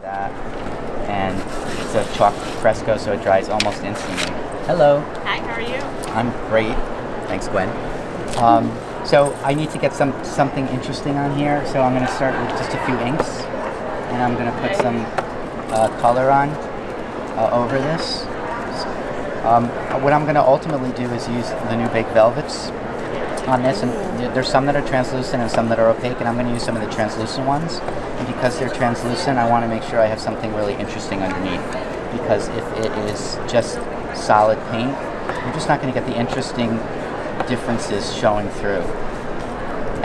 That, and it's a chalk fresco, so it dries almost instantly. Hello. Hi, how are you? I'm great. Thanks, Gwen. So I need to get something interesting on here, so I'm going to start with just a few inks, and I'm going to put some color on over this. What I'm going to ultimately do is use the new Baked Velvets on this, and there's some that are translucent and some that are opaque, and I'm going to use some of the translucent ones. And because they're translucent, I want to make sure I have something really interesting underneath, because if it is just solid paint, you're just not going to get the interesting differences showing through.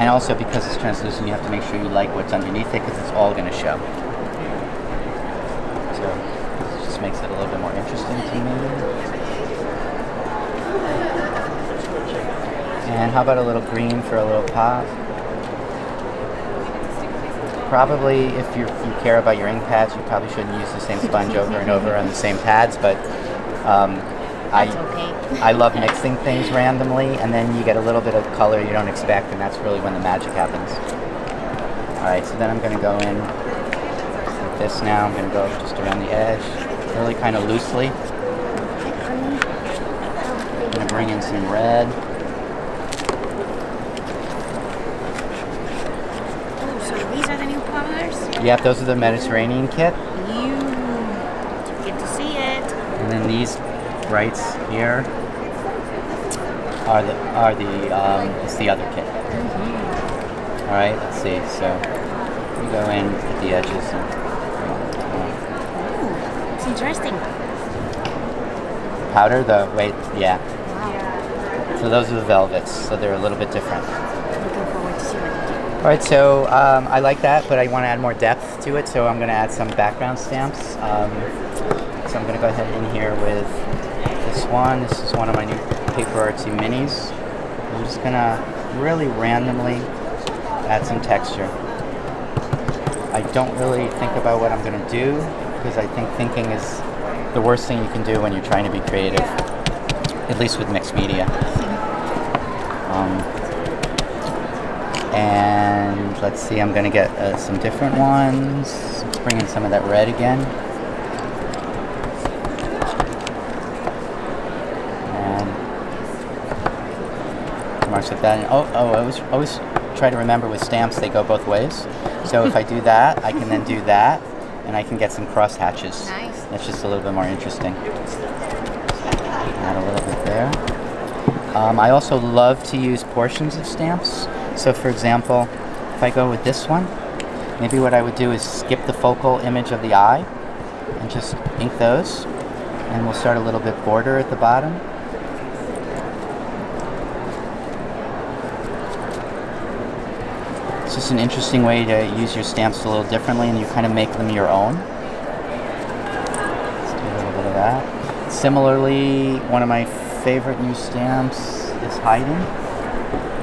And also, because it's translucent, you have to make sure you like what's underneath it, because it's all going to show. So this just makes it a little bit more interesting to me. And how about a little green for a little pop? Probably, if you care about your ink pads, you probably shouldn't use the same sponge over and over on the same pads, but I love mixing things randomly, and then you get a little bit of color you don't expect, and that's really when the magic happens. Alright, so then I'm going to go in with this now. I'm going to go just around the edge, really kind of loosely. I'm going to bring in some red. Yep, those are the Mediterranean kit. You get to see it. And then these brights here it's the other kit. All right, let's see. So we go in at the edges. It's interesting. Powder, yeah. Wow. So those are the velvets. So they're a little bit different. Looking forward to see what you do. All right, so I like that, but I want to add more depth to it, so I'm going to add some background stamps. So I'm going to go ahead in here with this one. This is one of my new PaperArtsy minis. I'm just going to really randomly add some texture. I don't really think about what I'm going to do, because I think thinking is the worst thing you can do when you're trying to be creative, at least with mixed media. And let's see, I'm going to get some different ones. Let's bring in some of that red again. And marks like that. And I always try to remember with stamps, they go both ways. So if I do that, I can then do that, and I can get some cross hatches. Nice. That's just a little bit more interesting. Add a little bit there. I also love to use portions of stamps. So for example, if I go with this one, maybe what I would do is skip the focal image of the eye and just ink those. And we'll start a little bit border at the bottom. It's just an interesting way to use your stamps a little differently, and you kind of make them your own. Let's do a little bit of that. Similarly, one of my favorite new stamps is hiding.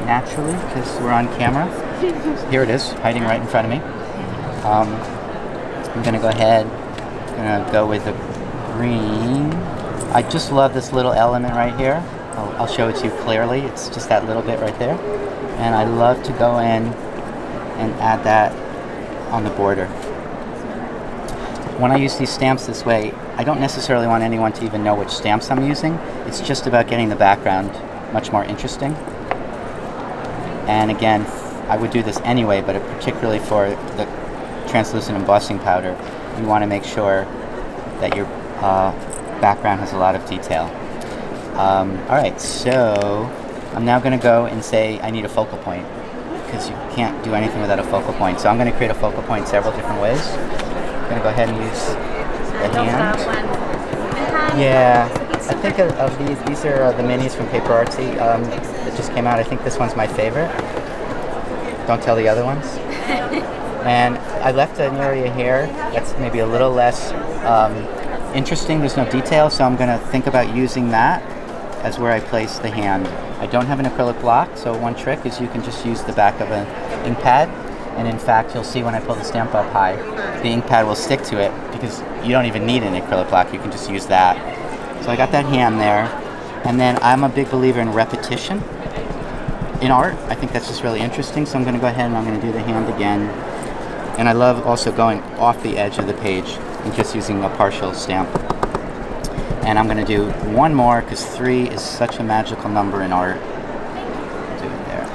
Naturally, because we're on camera. Here it is, hiding right in front of me. I'm going to go ahead, I'm going to go with the green. I just love this little element right here. I'll show it to you clearly. It's just that little bit right there. And I love to go in and add that on the border. When I use these stamps this way, I don't necessarily want anyone to even know which stamps I'm using. It's just about getting the background much more interesting. And again, I would do this anyway, but particularly for the translucent embossing powder, you want to make sure that your background has a lot of detail. Alright, so I'm now going to go and say I need a focal point, because you can't do anything without a focal point. So I'm going to create a focal point several different ways. I'm going to go ahead and use the hand. Yeah, I think of these are the minis from PaperArtsy that just came out. I think this one's my favorite. Don't tell the other ones. And I left an area here that's maybe a little less interesting. There's no detail, so I'm going to think about using that as where I place the hand. I don't have an acrylic block, so one trick is you can just use the back of an ink pad. And in fact, you'll see when I pull the stamp up high, the ink pad will stick to it, because you don't even need an acrylic block. You can just use that. So I got that hand there. And then I'm a big believer in repetition in art. I think that's just really interesting. So I'm going to go ahead and I'm going to do the hand again. And I love also going off the edge of the page and just using a partial stamp. And I'm going to do one more because 3 is such a magical number in art. Do it there.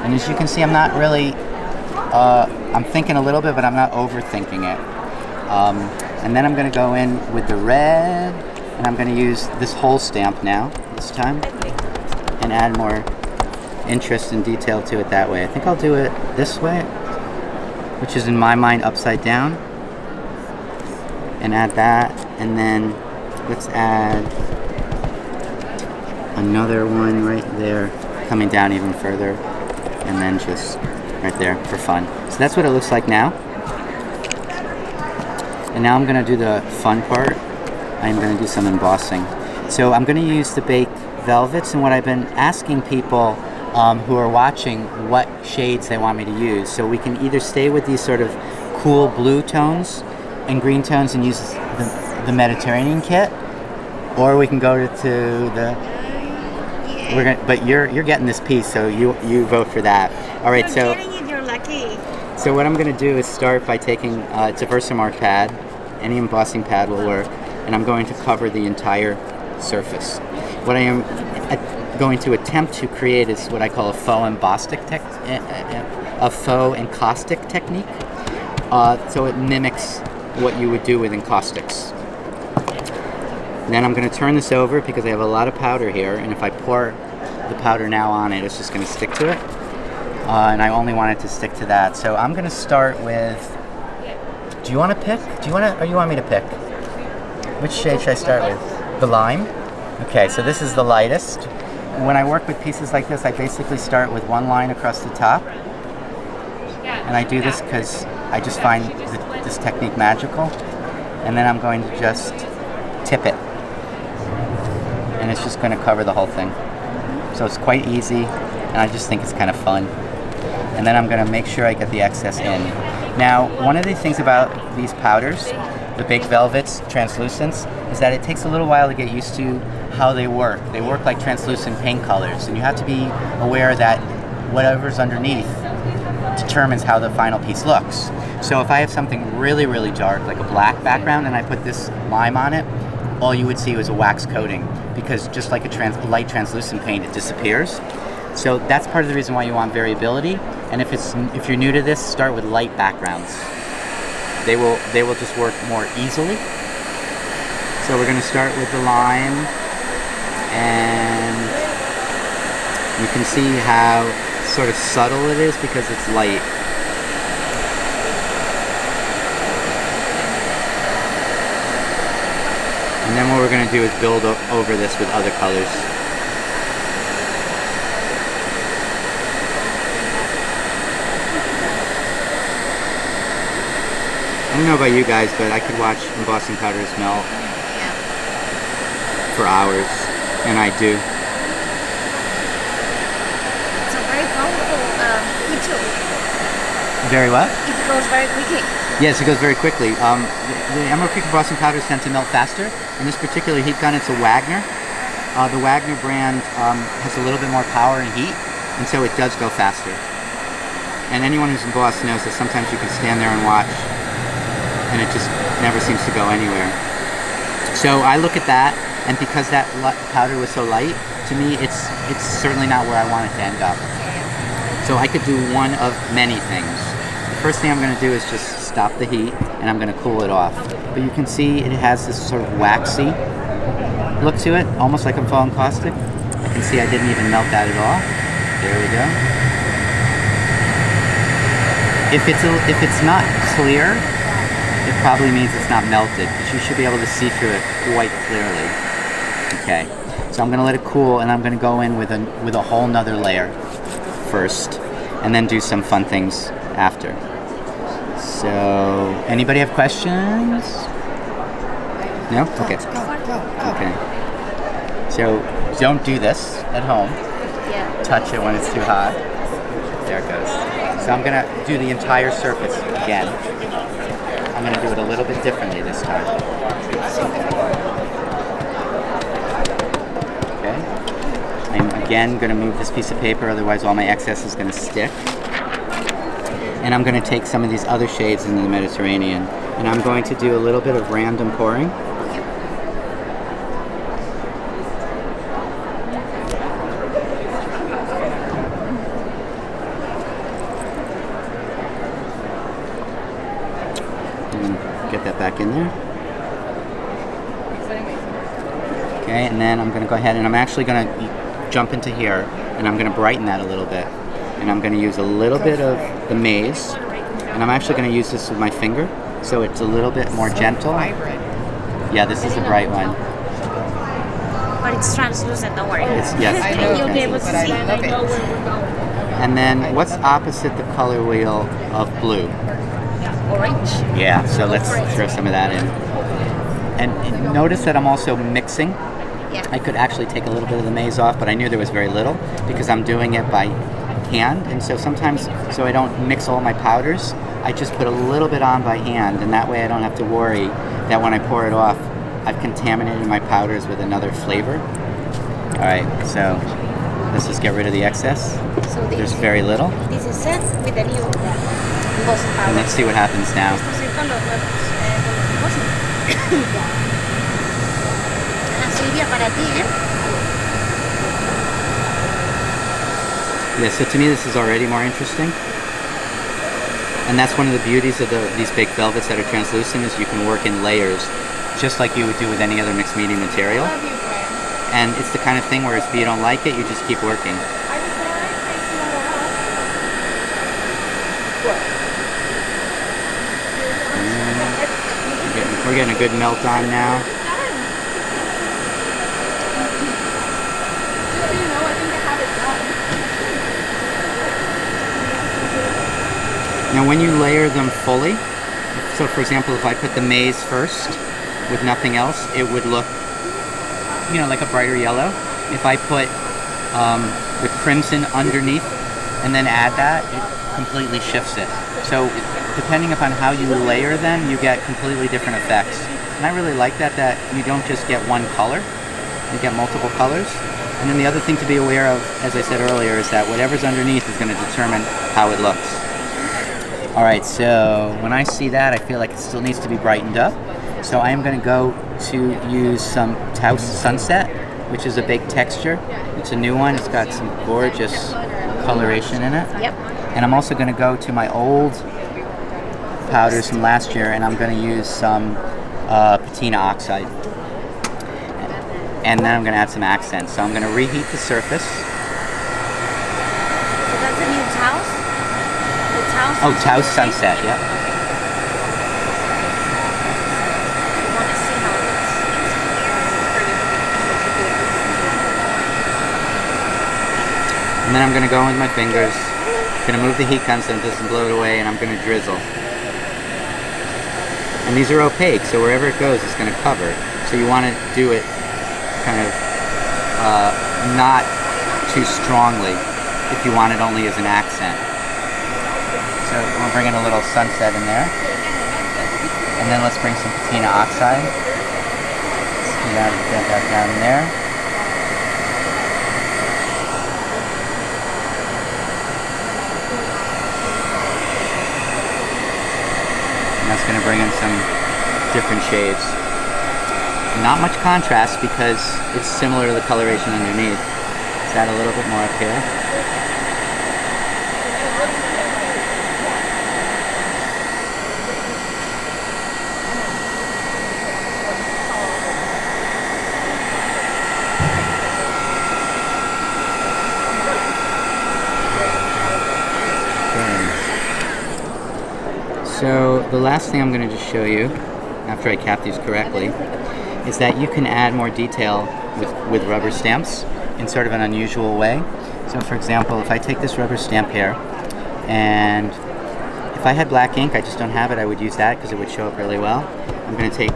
And as you can see, I'm not really, I'm thinking a little bit, but I'm not overthinking it. And then I'm going to go in with the red, and I'm going to use this whole stamp now, this time, and add more interest and detail to it that way. I think I'll do it this way, which is in my mind upside down, and add that, and then let's add another one right there, coming down even further, and then just right there for fun. So that's what it looks like now. And now I'm going to do the fun part. I'm going to do some embossing. So I'm going to use the baked velvets, and what I've been asking people who are watching what shades they want me to use. So we can either stay with these sort of cool blue tones and green tones and use the Mediterranean kit, or we can go to the. But you're getting this piece, so you vote for that. All right, so. You're getting it, you're lucky. So what I'm going to do is start by taking it's a Versamark pad. Any embossing pad will work, and I'm going to cover the entire surface. What I am going to attempt to create is what I call a faux encaustic technique. So it mimics what you would do with encaustics. Then I'm going to turn this over because I have a lot of powder here, and if I pour the powder now on it, it's just going to stick to it. And I only want it to stick to that. So I'm going to start with. Do you want to pick? Or you want me to pick? Which shade should I start with? The lime? Okay, so this is the lightest. When I work with pieces like this, I basically start with one line across the top. And I do this because I just find this technique magical. And then I'm going to just tip it. And it's just going to cover the whole thing. So it's quite easy, and I just think it's kind of fun. And then I'm going to make sure I get the excess in. Now, one of the things about these powders, the baked velvets, translucents, is that it takes a little while to get used to how they work. They work like translucent paint colors, and you have to be aware that whatever's underneath determines how the final piece looks. So if I have something really, really dark, like a black background, and I put this lime on it, all you would see was a wax coating, because just like a light translucent paint, it disappears. So that's part of the reason why you want variability. And if you're new to this, start with light backgrounds. They will just work more easily. So we're going to start with the lime, and you can see how sort of subtle it is because it's light. And then what we're going to do is build over this with other colors. I don't know about you guys, but I could watch embossing powders melt for hours, and I do. It's a very powerful ritual. Very what? It goes very quickly. Yes, it goes very quickly. The Emerald Creek embossing powders tend to melt faster. In this particular heat gun, it's a Wagner. The Wagner brand has a little bit more power and heat, and so it does go faster. And anyone who's embossed knows that sometimes you can stand there and watch, and it just never seems to go anywhere. So I look at that, and because that powder was so light, to me it's certainly not where I want it to end up. So I could do one of many things. The first thing I'm going to do is just stop the heat, and I'm going to cool it off. But you can see it has this sort of waxy look to it, almost like a faux encaustic. I can see I didn't even melt that at all. There we go. If it's not clear, it probably means it's not melted, but you should be able to see through it quite clearly. Okay, so I'm going to let it cool, and I'm going to go in with a whole nother layer first, and then do some fun things after. So, anybody have questions? No? Okay. Okay. So, don't do this at home. Yeah. Touch it when it's too hot. There it goes. So I'm going to do the entire surface again. I'm going to do it a little bit differently this time. Okay. I'm again going to move this piece of paper, otherwise all my excess is going to stick. And I'm going to take some of these other shades in the Mediterranean, and I'm going to do a little bit of random pouring. Get that back in there. Okay, and then I'm going to go ahead and I'm actually going to jump into here, and I'm going to brighten that a little bit. And I'm going to use a little bit of the maize, and I'm actually going to use this with my finger, so it's a little bit more gentle. Vibrant. Yeah, this is a bright one. But it's translucent, don't worry. Yes, I know, You'll be able to but I see. love it. And then what's opposite the color wheel of blue? Orange. Yeah, so let's throw some of that in. And notice that I'm also mixing. Yeah. I could actually take a little bit of the maize off, but I knew there was very little because I'm doing it by hand. And so sometimes, so I don't mix all my powders, I just put a little bit on by hand, and that way I don't have to worry that when I pour it off, I've contaminated my powders with another flavor. All right, so let's just get rid of the excess. So There's very little. this is set with the new embossing And powder. let's see what happens now. Estos son con los nuevos, con los embossing. Silvia, para ti, Yeah, so to me this is already more interesting. And that's one of the beauties of these baked velvets that are translucent is you can work in layers, just like you would do with any other mixed media material. And it's the kind of thing where if you don't like it, you just keep working. We're getting a good melt on now. Now when you layer them fully, so for example if I put the maize first with nothing else, it would look, you know, like a brighter yellow. If I put the crimson underneath and then add that, it completely shifts it. So depending upon how you layer them, you get completely different effects. And I really like that you don't just get one color, you get multiple colors. And then the other thing to be aware of, as I said earlier, is that whatever's underneath is going to determine how it looks. Alright, so when I see that, I feel like it still needs to be brightened up. So I am going to go to use some Taos Sunset, which is a baked texture. It's a new one. It's got some gorgeous coloration in it. Yep. And I'm also going to go to my old powders from last year, and I'm going to use some patina oxide. And then I'm going to add some accents. So I'm going to reheat the surface. So that's the new Taos? The Taos? Oh, Taos Sunset, yeah. You want to see how it looks? And then I'm going to go in with my fingers. Going to move the heat gun so it doesn't blow it away, and I'm going to drizzle. And these are opaque, so wherever it goes, it's going to cover. So you want to do it kind of not too strongly if you want it only as an accent. So we'll bring in a little sunset in there. And then let's bring some patina oxide. Get that down in there. And that's going to bring in some different shades. Not much contrast because it's similar to the coloration underneath. Let's add a little bit more up here. So the last thing I'm going to just show you, after I cap these correctly, is that you can add more detail with rubber stamps in sort of an unusual way. So for example, if I take this rubber stamp here, and if I had black ink, I just don't have it, I would use that because it would show up really well. I'm going to take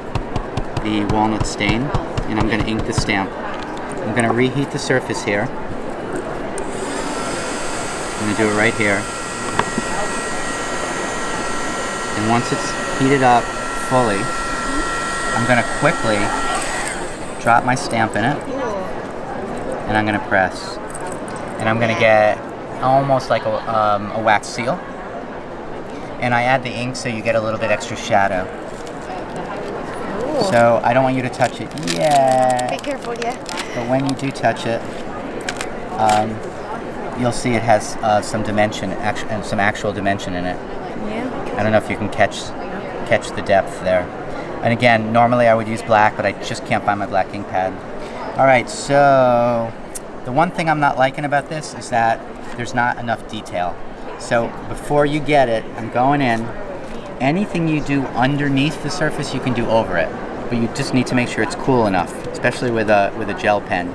the walnut stain, and I'm going to ink the stamp. I'm going to reheat the surface here. I'm going to do it right here. And once it's heated up fully, I'm going to quickly drop my stamp in it, and I'm going to press. And I'm going to get almost like a wax seal. and I add the ink so you get a little bit extra shadow. Ooh. So I don't want you to touch it yet. Be careful, yeah. But when you do touch it, you'll see it has some dimension, some actual dimension in it. Yeah. I don't know if you can catch the depth there. And again, normally I would use black, but I just can't find my black ink pad. All right, so the one thing I'm not liking about this is that there's not enough detail. So before you get it, I'm going in. Anything you do underneath the surface, you can do over it. But you just need to make sure it's cool enough, especially with a gel pen.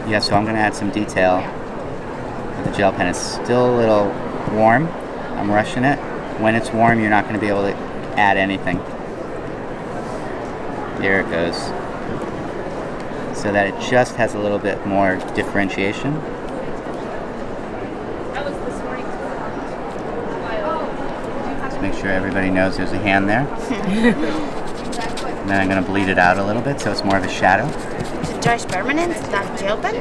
Yeah, so I'm going to add some detail with the gel pen. It's still a little warm. I'm rushing it. When it's warm, you're not going to be able to add anything. There it goes. So that it just has a little bit more differentiation. Just make sure everybody knows there's a hand there. And then I'm going to bleed it out a little bit so it's more of a shadow. Is it dries permanent, that gel pen?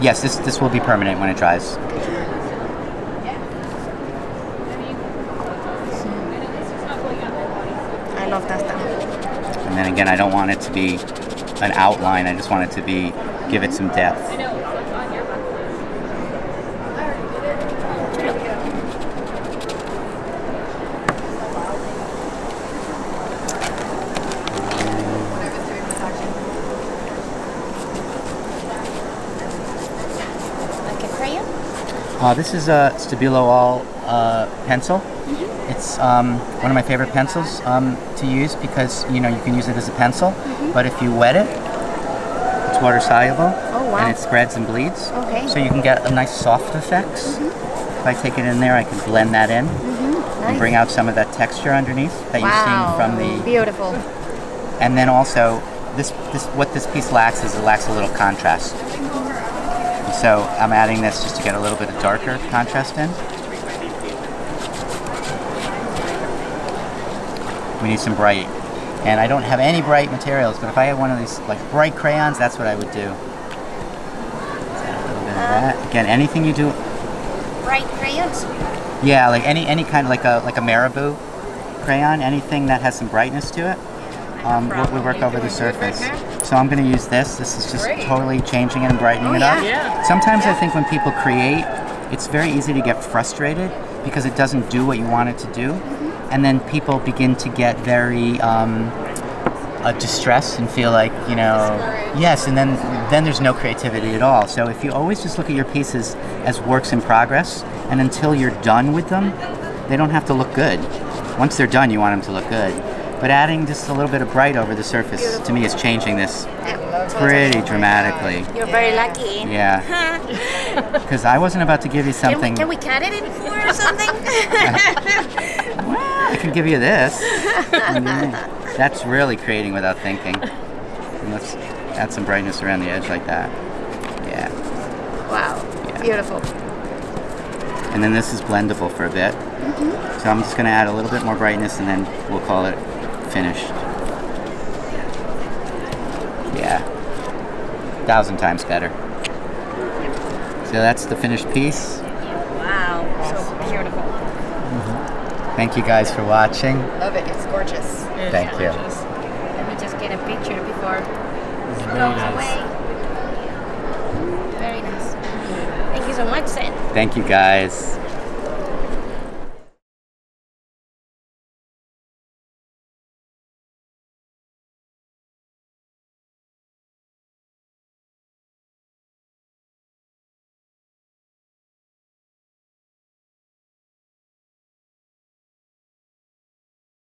Yes, this will be permanent when it dries. I love that stuff. And then again, I don't want it to be an outline. I just want it to give it some depth. Like a crayon? This is a Stabilo All pencil. It's one of my favorite pencils to use because you can use it as a pencil, but if you wet it, it's water soluble, and it spreads and bleeds. Okay. So you can get a nice soft effects. If I take it in there, I can blend that in and bring out some of that texture underneath that you've seen from the. Beautiful. And then also, what this piece lacks is it lacks a little contrast. And so I'm adding this just to get a little bit of darker contrast in. We need some bright. And I don't have any bright materials, but if I had one of these like bright crayons, that's what I would do. Let's add a little bit of that. Again, anything you do. Bright crayons? Yeah, like any kind of like a marabou crayon, anything that has some brightness to it. We work over the surface. So I'm going to use this. This is just totally changing it and brightening it up. Yeah. Sometimes I think when people create, it's very easy to get frustrated because it doesn't do what you want it to do. And then people begin to get very distressed and feel like, yes, and then there's no creativity at all. So if you always just look at your pieces as works in progress, and until you're done with them, they don't have to look good. Once they're done, you want them to look good. But adding just a little bit of bright over the surface, to me, is changing this pretty dramatically. You're very lucky. Yeah. Because I wasn't about to give you something. Can we cut it in four or something? Well, I can give you this. That's really creating without thinking. And let's add some brightness around the edge like that. Yeah. Wow. Yeah. Beautiful. And then this is blendable for a bit. So I'm just going to add a little bit more brightness and then we'll call it finished. Yeah. 1,000 times better. So that's the finished piece. Wow. So beautiful. Thank you guys for watching. Love it. It's gorgeous. Thank you. Let me just get a picture before it Very goes nice. away. Very nice. Thank you so much, Seth. Thank you guys.